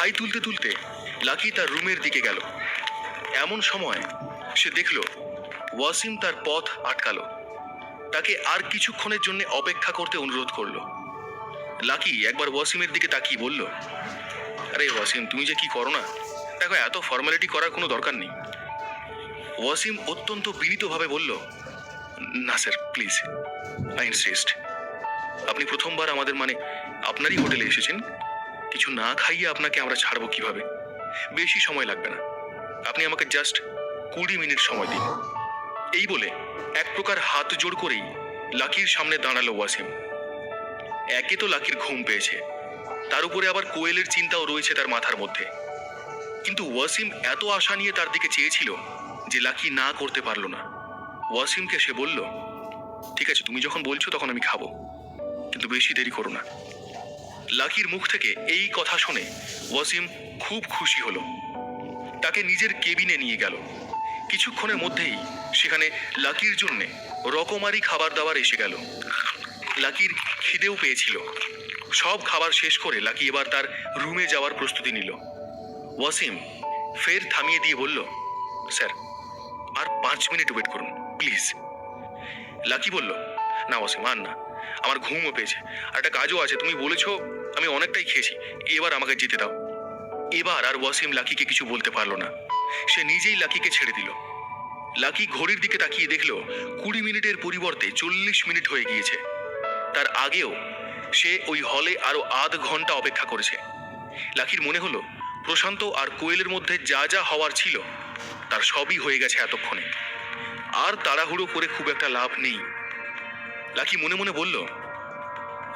High তুলতে তুলতে lucky তার রুমের দিকে গেল। এমন সময় সে দেখল ওয়াসিম তার পথ আটকালো। তাকে আর কিছুক্ষণের জন্য অপেক্ষা করতে অনুরোধ করলো। লাকি একবার ওয়াসিমের দিকে তাকিয়ে বলল, আরে ওয়াসিম, তুমি যে কি করো না, দেখো এত ফর্মালিটি করার কোনো দরকার নেই। ওয়াসিম অত্যন্ত বিনীতভাবে বলল, না স্যার, প্লিজ, আই ইনসিস্ট। আপনি প্রথমবার আমাদের আপনারই হোটেলে এসেছেন, কিছু না খাইয়ে আপনাকে আমরা ছাড়বো কিভাবে? বেশি সময় লাগবে না, আপনি আমাকে জাস্ট 20 মিনিট সময় দিন। এই বলে এক প্রকার হাত জোড় করেই লাকির সামনে দাঁড়ালো ওয়াসিম। একে তো লাকির ঘুম পেয়েছে, তার উপরে আবার কোয়েলের চিন্তাও রয়েছে তার মাথার মধ্যে। কিন্তু ওয়াসিম এত আশা নিয়ে তার দিকে চেয়েছিল যে লাকি না করতে পারল না। ওয়াসিমকে সে বলল, ঠিক আছে, তুমি যখন বলছো তখন আমি খাবো, কিন্তু বেশি দেরি করো না। লাকির মুখ থেকে এই কথা শুনে ওয়াসিম খুব খুশি হলো। তাকে নিজের কেবিনে নিয়ে গেল। কিছুক্ষণের মধ্যেই সেখানে লাকির জন্য রকমারি খাবার দাবার এসে গেল। লাকির খিদেও পেয়েছিল। সব খাবার শেষ করে লাকি এবার তার রুমে যাওয়ার প্রস্তুতি নিল। ওয়াসিম ফের থামিয়ে দিয়ে বলল, স্যার, আর 5 মিনিট ওয়েট করুন প্লিজ। লাকি বলল, না ওয়াসিম, আর না, আমার ঘুমও পেয়েছে, আর একটা কাজও আছে, তুমি বলেছো আমি অনেকটাই খেয়েছি, এবার আমাকে যেতে দাও। এবার আর ওয়াসিম লাকিকে কিছু বলতে পারলো না। সে নিজেই লাকিকে ছেড়ে দিল। লাকি ঘড়ির দিকে তাকিয়ে দেখল 20 মিনিটের পরিবর্তে 40 মিনিট হয়ে গিয়েছে। তার আগেও সে ওই হলে আরো আধ ঘন্টা অপেক্ষা করেছে। লাকির মনে হলো প্রশান্ত আর কোয়েলের মধ্যে যা যা হওয়ার ছিল তার সবই হয়ে গেছে এতক্ষণে, আর তাড়াহুড়ো করে খুব একটা লাভ নেই। লাকি মনে মনে বলল,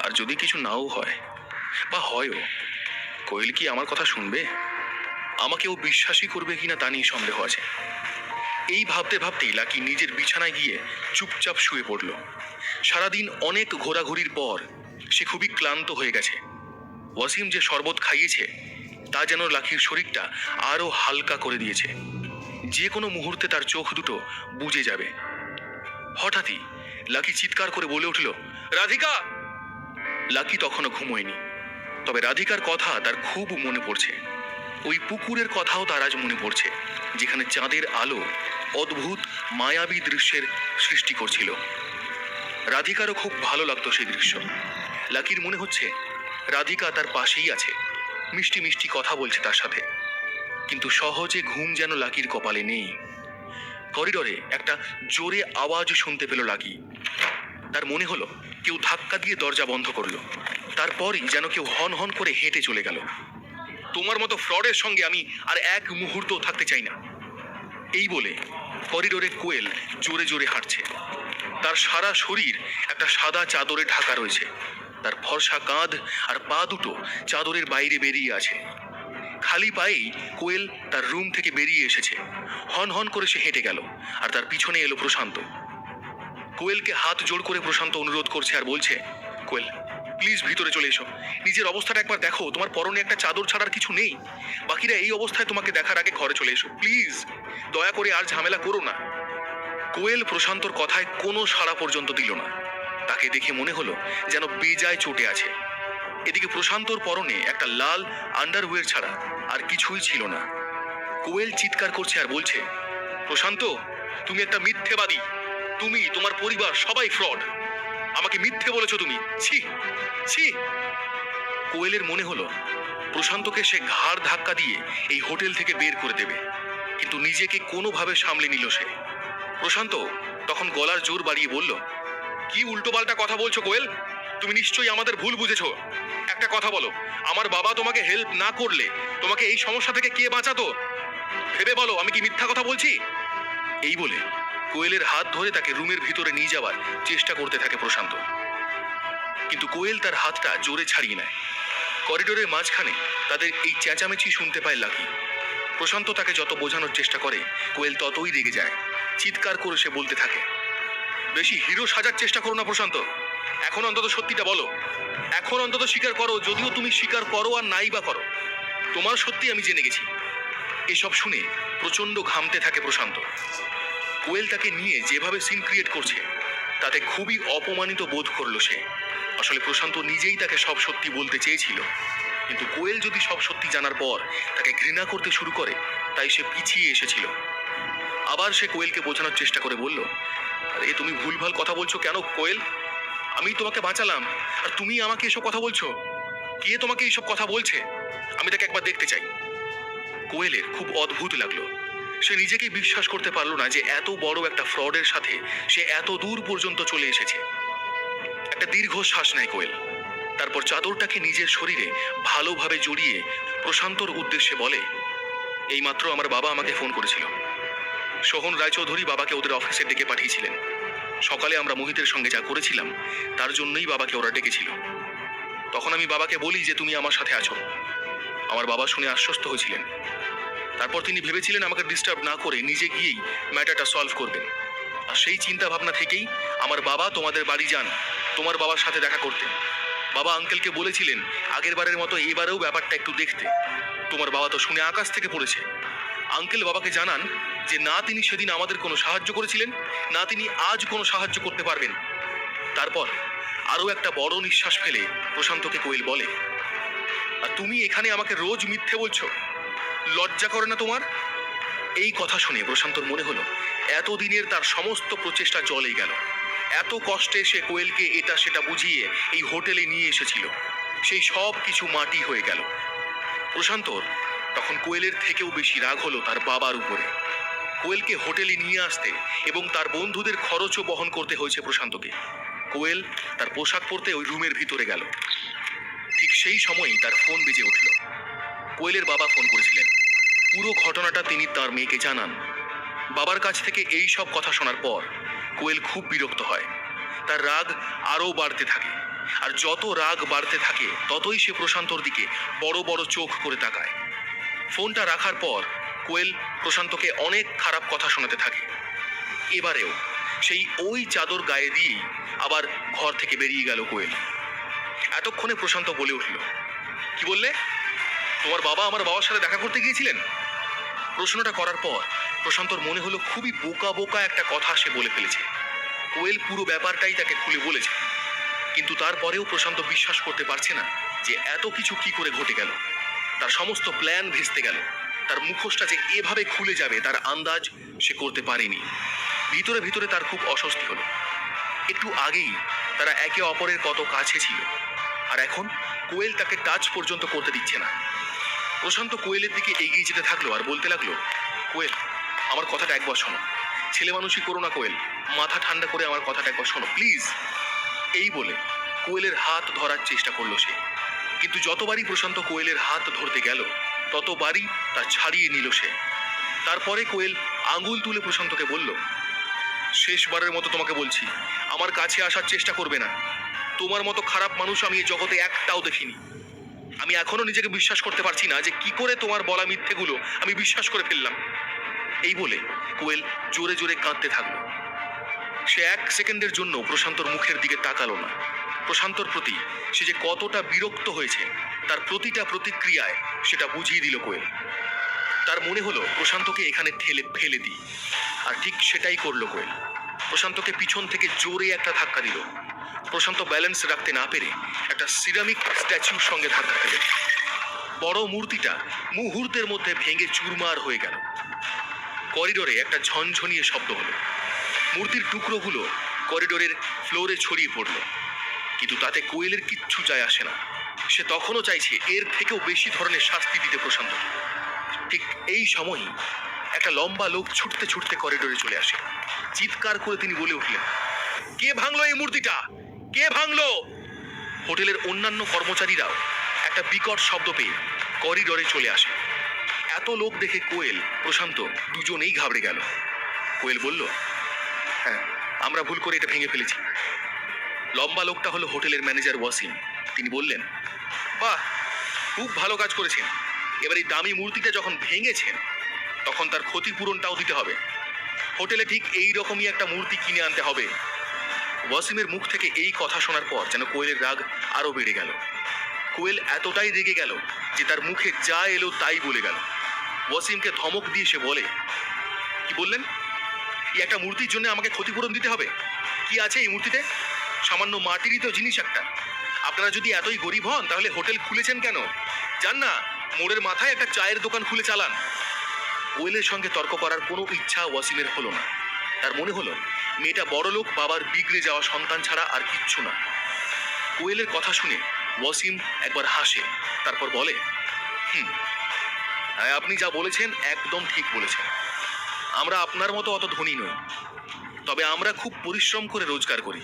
আর যদি কিছু নাও হয় বা হয়ও, কোয়েল কি আমার কথা শুনবে? আমাকেও বিশ্বাসই করবে কিনা তা নিয়ে সন্দেহ আছে। এই ভাবতে ভাবতেই লাকি নিজের বিছানায় গিয়ে চুপচাপ শুয়ে পড়ল। সারাদিন অনেক ঘোরাঘুরির পর সে খুবই ক্লান্ত হয়ে গেছে। ওয়াসিম যে শরবত খাইয়েছে তা যেন লাকির শরীরটা আরো হালকা করে দিয়েছে। যে কোনো মুহূর্তে তার চোখ দুটো বুজে যাবে। হঠাৎই লাকি চিৎকার করে বলে উঠল, রাধিকা! লাকি তখনও ঘুমোয়নি, তবে রাধিকার কথা তার খুব মনে পড়ছে। ওই পুকুরের কথাও তার আজ মনে পড়ছে, যেখানে চাঁদের আলো অদ্ভুত মায়াবী দৃশ্যের সৃষ্টি করছিল। রাধিকারও খুব ভালো লাগতো সেই দৃশ্য। লাকির মনে হচ্ছে রাধিকা তার পাশেই আছে, মিষ্টি মিষ্টি কথা বলছে তার সাথে। কিন্তু সহজে ঘুম যেন লাকির কপালে নেই। করিডোরে একটা জোরে আওয়াজ শুনতে পেল লাকি। তার মনে হলো কেউ ধাক্কা দিয়ে দরজা বন্ধ করলো। তারপরই যেন কেউ হন হন করে হেঁটে চলে গেল। তোমার মতো ফ্রডের সঙ্গে আমি আর এক মুহূর্ত থাকতে চাই না। এই বলে করিডোরে কোয়েল জোরে জোরে হাঁটছে। তার সারা শরীর একটা সাদা চাদরে ঢাকা রয়েছে। তার ফর্সা কাঁধ আর পা দুটো চাদরের বাইরে বেরিয়ে আছে। খালি পায়েই কোয়েল তার রুম থেকে বেরিয়ে এসেছে। হন হন করে সে হেঁটে গেল, আর তার পিছনে এলো প্রশান্ত। কোয়েলকে হাত জোড় করে প্রশান্ত অনুরোধ করছে আর বলছে, কোয়েল, প্লিজ ভিতরে চলে এসো, নিজের অবস্থাটা একবার দেখো, তোমার পরনে একটা চাদর ছাড়ার কিছু নেই। বাকিরা এই অবস্থায় তোমাকে দেখার আগে ঘরে চলে এসো, প্লিজ, দয়া করে আর ঝামেলা করো না। কোয়েল প্রশান্তর কথায় কোনো সাড়া পর্যন্ত দিল না। তাকে দেখে মনে হলো যেন বেজায় চটে আছে। এদিকে প্রশান্তর পরনে একটা লাল আন্ডারওয়্যার ছাড়া আর কিছুই ছিল না। কোয়েল চিৎকার করছে আর বলছে, প্রশান্ত, তুমি একটা মিথ্যেবাদী, তুমি, তোমার পরিবার সবাই ফ্রড, আমাকে মিথ্যে বলেছো তুমি, ছি ছি। কোয়েলের মনে হলো প্রশান্তকে সে ঘাড় ধাক্কা দিয়ে এই হোটেল থেকে বের করে দেবে, কিন্তু নিজেকে কোনোভাবে সামলে নিল সে। প্রশান্ত তখন গলার জোর বাড়িয়ে বলল, কি উল্টোপাল্টা কথা বলছো কোয়েল? তুমি নিশ্চয়ই আমাদের ভুল বুঝেছো। একটা কথা বলো, আমার বাবা তোমাকে হেল্প না করলে তোমাকে এই সমস্যা থেকে কে বাঁচাতো? ভেবে বলো, আমি কি মিথ্যা কথা বলছি? এই বলে কোয়েলের হাত ধরে তাকে রুমের ভিতরে নিয়ে যাওয়ার চেষ্টা করতে থাকে প্রশান্ত, কিন্তু কোয়েল তার হাতটা জোরে ছাড়িয়ে নেয়। করিডোরের মাঝখানে তাদের এই চেঁচামেচি শুনতে পায় লাকি। প্রশান্ত তাকে যত বোঝানোর চেষ্টা করে কোয়েল ততই রেগে যায়। চিৎকার করে সে বলতে থাকে, বেশি হিরো সাজার চেষ্টা করো না প্রশান্ত, এখন অন্তত সত্যিটা বলো, এখন অন্তত স্বীকার করো, যদিও তুমি স্বীকার করো আর নাই বা করো, তোমার সত্যি আমি জেনে গেছি। এসব শুনে প্রচন্ড ঘামতে থাকে প্রশান্ত। কোয়েল তাকে নিয়ে যেভাবে সিন ক্রিয়েট করছে তাতে খুবই অপমানিত বোধ করলো সে। আসলে প্রশান্ত নিজেই তাকে সব সত্যি বলতে চেয়েছিল, কিন্তু কোয়েল যদি সব সত্যি জানার পর তাকে ঘৃণা করতে শুরু করে, তাই সে পিছিয়ে এসেছিল। আবার সে কোয়েলকে বোঝানোর চেষ্টা করে বলল, আরে তুমি ভুলভাল কথা বলছো কেন কোয়েল? আমি তোমাকে বাঁচালাম, আর তুমি আমাকে এসব কথা বলছো? কে তোমাকে এইসব কথা বলছে? আমি তাকে একবার দেখতে চাই। কোয়েলের খুব অদ্ভুত লাগলো। সে নিজেকেই বিশ্বাস করতে পারলো না যে এত বড় একটা ফ্রডের সাথে সে এত দূর পর্যন্ত চলে এসেছে। একটা দীর্ঘ শ্বাস নেয় কোয়েল। তারপর চাদরটাকে নিজের শরীরে ভালোভাবে জড়িয়ে প্রশান্তর উদ্দেশ্যে বলে, এইমাত্র আমার বাবা আমাকে ফোন করেছিল। সোহন রায়চৌধুরী বাবাকে ওদের অফিসে ডেকে পাঠিয়েছিলেন। সকালে আমরা মোহিতের সঙ্গে যা করেছিলাম তার জন্যই বাবাকে ওরা ডেকেছিল। তখন আমি বাবাকে বলি যে তুমি আমার সাথে আছো। আমার বাবা শুনে আশ্বস্ত হয়েছিলেন। তারপর তিনি ভেবেছিলেন আমাকে ডিস্টার্ব না করে নিজে গিয়েই ম্যাটারটা সলভ করবেন। আর সেই চিন্তা ভাবনা থেকেই আমার বাবা তোমাদের বাড়ি যান তোমার বাবার সাথে দেখা করতে। বাবা আঙ্কেলকে বলেছিলেন আগের বারের মতো এবারেও ব্যাপারটা একটু দেখতে। তোমার বাবা তো শুনে আকাশ থেকে পড়েছে। আঙ্কেল বাবাকে জানান যে না তিনি সেদিন আমাদের কোনো সাহায্য করেছিলেন, না তিনি আজ কোনো সাহায্য করতে পারবেন। তারপর আরও একটা বড় নিঃশ্বাস ফেলে প্রশান্তকে কোয়েল বলে, আর তুমি এখানে আমাকে রোজ মিথ্যে বলছো, লজ্জা করে না তোমার? এই কথা শুনে প্রশান্তর মনে হলো এতদিনের তার সমস্ত প্রচেষ্টা জলেই গেল। এত কষ্টে সে কোয়েলকে এটা সেটা বুঝিয়ে এই হোটেলে নিয়ে এসেছিল, সেই সব কিছু মাটি হয়ে গেল। প্রশান্তর তখন কোয়েলের থেকেও বেশি রাগ হলো তার বাবার উপরে। কোয়েলকে হোটেলে নিয়ে আসতে এবং তার বন্ধুদের খরচও বহন করতে হয়েছে প্রশান্তকে। কোয়েল তার পোশাক পরতে ওই রুমের ভিতরে গেল। ঠিক সেই সময়ই তার ফোন বেজে উঠল। কোয়েলের বাবা ফোন করেছিলেন। পুরো ঘটনাটা তিনি তার মেয়েকে জানান। বাবার কাছ থেকে এই সব কথা শোনার পর কোয়েল খুব বিরক্ত হয়। তার রাগ আরও বাড়তে থাকে, আর যত রাগ বাড়তে থাকে ততই সে প্রশান্তর দিকে বড় বড় চোখ করে তাকায়। ফোনটা রাখার পর কোয়েল প্রশান্তকে অনেক খারাপ কথা শোনাতে থাকে। এবারেও সেই ওই চাদর গায়ে দিয়েই আবার ঘর থেকে বেরিয়ে গেল কোয়েল। এতক্ষণে প্রশান্ত বলে উঠল, কি বললে? তোমার বাবা আমার বাবার সাথে দেখা করতে গিয়েছিলেন? প্রশ্নটা করার পর প্রশান্তর মনে হলো খুবই বোকা বোকা একটা কথা সে বলে ফেলেছে। কোয়েল পুরো ব্যাপারটাই তাকে খুলে বলেছে, কিন্তু তারপরেও প্রশান্ত বিশ্বাস করতে পারছে না যে এত কিছু কি করে ঘটে গেল। তার সমস্ত প্ল্যান ভেস্তে গেল। তার মুখোশটা যে এভাবে খুলে যাবে তার আন্দাজ সে করতে পারেনি। ভিতরে ভিতরে তার খুব অস্বস্তি হলো। একটু আগেই তারা একে অপরের কত কাছে ছিল, আর এখন কোয়েল তাকে টাচ পর্যন্ত করতে দিচ্ছে না। প্রশান্ত কোয়েলের দিকে এগিয়ে যেতে থাকলো আর বলতে লাগলো, কোয়েল আমার কথাটা একবার শোনো, ছেলে মানুষই করো না কোয়েল, মাথা ঠান্ডা করে আমার কথাটা একবার শোনো প্লিজ। এই বলে কোয়েলের হাত ধরার চেষ্টা করলো সে, কিন্তু যতবারই প্রশান্ত কোয়েলের হাত ধরতে গেল ততবারই তা ছাড়িয়ে নিল সে। তারপরে কোয়েল আঙুল তুলে প্রশান্তকে বলল, শেষবারের মতো তোমাকে বলছি, আমার কাছে আসার চেষ্টা করবে না। তোমার মতো খারাপ মানুষ আমি এই জগতে একটাও দেখিনি। আমি এখনো নিজেকে বিশ্বাস করতে পারছি না যে কি করে তোমার বলা মিথ্যেগুলো আমি বিশ্বাস করে ফেললাম। এই বলে কোয়েল জোরে জোরে কাঁদতে থাকলো। সে এক সেকেন্ডের জন্য প্রশান্তর মুখের দিকে তাকালো না। প্রশান্তর প্রতি সে যে কতটা বিরক্ত হয়েছে তার প্রতিটা প্রতিক্রিয়ায় সেটা বুঝিয়ে দিল কোয়েল। তার মনে হলো প্রশান্তকে এখানে ঠেলে ফেলে দিই, আর ঠিক সেটাই করলো কোয়েল। প্রশান্তকে পিছন থেকে জোরে একটা ধাক্কা দিল। প্রশান্ত ব্যালেন্স রাখতে না পেরে একটা সিরামিক স্ট্যাচুর সঙ্গে ধাক্কা খেল। বড় মূর্তিটা মুহূর্তের মধ্যে ভেঙে চুরমার হয়ে গেল। করিডোরে একটা ঝনঝনিয়ে শব্দ হলো। মূর্তির টুকরোগুলো করিডোরের ফ্লোরে ছড়িয়ে পড়ল, কিন্তু তাতে কোয়েলের কিচ্ছু যায় আসে না। সে তখনও চাইছে এর থেকেও বেশি ধরনের শাস্তি দিতে প্রশান্ত। ঠিক এই সময়ই একটা লম্বা লোক ছুটতে ছুটতে করিডোরে চলে আসে। চিৎকার করে তিনি বলে উঠলেন, কে ভাঙলো এই মূর্তিটা? কে ভাঙলো? হোটেলের অন্যান্য কর্মচারীরাও একটা বিকট শব্দ পেয়ে করিডোরে চলে আসে। এত লোক দেখে কোয়েল প্রশান্ত দুজনেই ঘাবড়ে গেল। কোয়েল বলল, হ্যাঁ আমরা ভুল করে এটা ভেঙে ফেলেছি। লম্বা লোকটা হলো হোটেলের ম্যানেজার ওয়াসিম। তিনি বললেন, বাহ, খুব ভালো কাজ করেছেন। এবার এই দামি মূর্তিটা যখন ভেঙেছেন তখন তার ক্ষতিপূরণটাও দিতে হবে। হোটেলে ঠিক এই রকমই একটা মূর্তি কিনে আনতে হবে। ওয়াসিমের মুখ থেকে এই কথা শোনার পর যেন কোয়েলের রাগ আরো বেড়ে গেল। কোয়েল এতটাই রেগে গেল যে তার মুখে যা এলো তাই বলে গেল। ওয়াসিমকে ধমক দিয়ে সে বলে, কি বললেন? এই একটা মূর্তির জন্য আমাকে ক্ষতিপূরণ দিতে হবে? কি আছে এই মূর্তিতে? সামান্য মাটিরই তো জিনিস একটা। আপনারা যদি এতই গরিব হন তাহলে হোটেল খুলেছেন কেন? যান না, মোড়ের মাথায় একটা চায়ের দোকান খুলে চালান। কোয়েলের সঙ্গে তর্ক করার কোনো ইচ্ছা ওয়াসিমের হলো না। তার মনে হলো মেয়েটা বড়লোক বাবার বিগড়ে যাওয়া সন্তান ছাড়া আর কিচ্ছু না। কোয়েলের কথা শুনে ওয়াসিম একবার হাসে, তারপর বলে, হ্যাঁ, আপনি যা বলেছেন একদম ঠিক বলেছেন। আমরা আপনার মতো অত ধনী নই, তবে আমরা খুব পরিশ্রম করে রোজগার করি।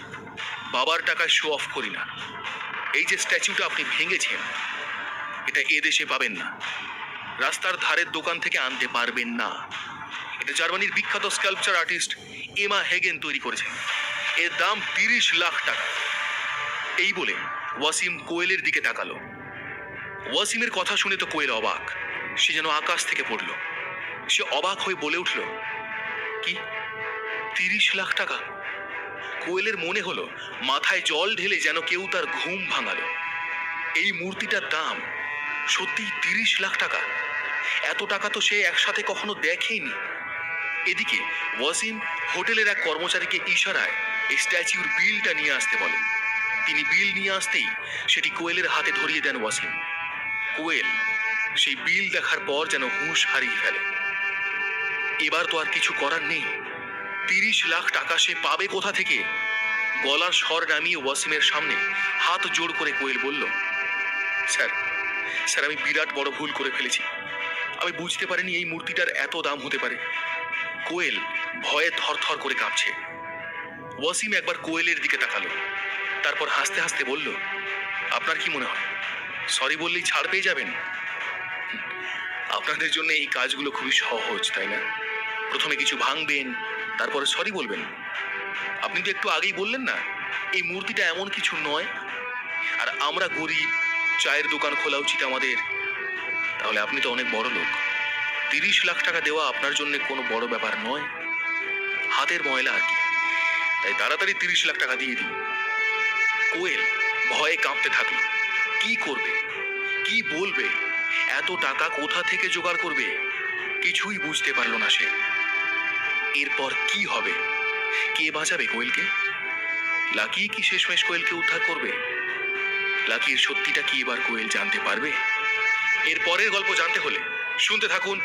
বাবার টাকায় শো অফ করি না। এই যে স্ট্যাচুটা আপনি ভেঙেছেন, এটা এদেশে পাবেন না, রাস্তার ধারের দোকান থেকে আনতে পারবেন না। এটা জার্মানির বিখ্যাত স্কাল্পচার আর্টিস্ট এমা হেগেন তৈরি করেছেন। এর দাম 30 লাখ টাকা। এই বলে ওয়াসিম কোয়েলের দিকে তাকালো। ওয়াসিমের কথা শুনে তো কোয়েল অবাক, সে যেন আকাশ থেকে পড়ল। সে অবাক হয়ে বলে উঠল, কি 30 লাখ টাকা? কোয়েলের মনে হলো মাথায় জল ঢেলে যেন কেউ তার ঘুম ভাঙালো। এই মূর্তিটার দাম সত্যি 30 লাখ টাকা? এত টাকা তো সে একসাথে কখনো দেখেনি। এদিকে ওয়াসিম হোটেলের এক কর্মচারীকে ইশারায় এই স্ট্যাচুর বিলটা নিয়ে আসতে বলে। তিনি বিল নিয়ে আসতেই সেটি কোয়েলের হাতে ধরিয়ে দেন ওয়াসিম। কোয়েল সেই বিল দেখার পর যেন হুঁশ হারিয়ে ফেলে। এবার তো আর কিছু করার নেই। 30 লাখ টাকা সে পাবে কোথা থেকে? গলার স্বর নামিয়ে ওয়াসিমের সামনে হাত জোড় করে কোয়েল বলল, স্যার স্যার আমি বিরাট বড় ভুল করে ফেলেছি। আমি বুঝতে পারিনি এই মূর্তিটার এত দাম হতে পারে। কোয়েল ভয়ে থরথর করে কাঁপছে। ওয়াসিম একবার কোয়েলের দিকে তাকালো, তারপর হাসতে হাসতে বলল, আপনার কি মনে হয় সরি বললেই ছাড় পেয়ে যাবেন? আপনাদের জন্য এই কাজগুলো খুবই সহজ, তাই না? প্রথমে কিছু ভাঙবেন, তারপরে সরি বলবেন। আপনি তো একটু আগেই বললেন না এই মূর্তিটা এমন কিছু নয়, আর আমরা গরিব, চায়ের দোকান খোলা উচিত আমাদের। তাহলে আপনি তো অনেক বড় লোক। 30 লাখ টাকা দেওয়া আপনার জন্য কোনো বড় ব্যাপার নয়, হাতের ময়লা আর কি। তাই তাড়াতাড়ি 30 লাখ টাকা দিয়ে দিন। কোয়েল ভয়ে কাঁপতে থাকলো। কি করবে, কি বলবে, এত টাকা কোথা থেকে জোগাড় করবে? কিছুই বুঝতে পারলো না সে। এরপর কি হবে? কে বাঁচাবে কোয়েলকে? লাকি কি শেষমেশ কোয়েলকে উদ্ধার করবে? লাকির সত্যিটা কি এবার কোয়েল জানতে পারবে? এর পরের গল্প জানতে হলে শুনতে থাকুন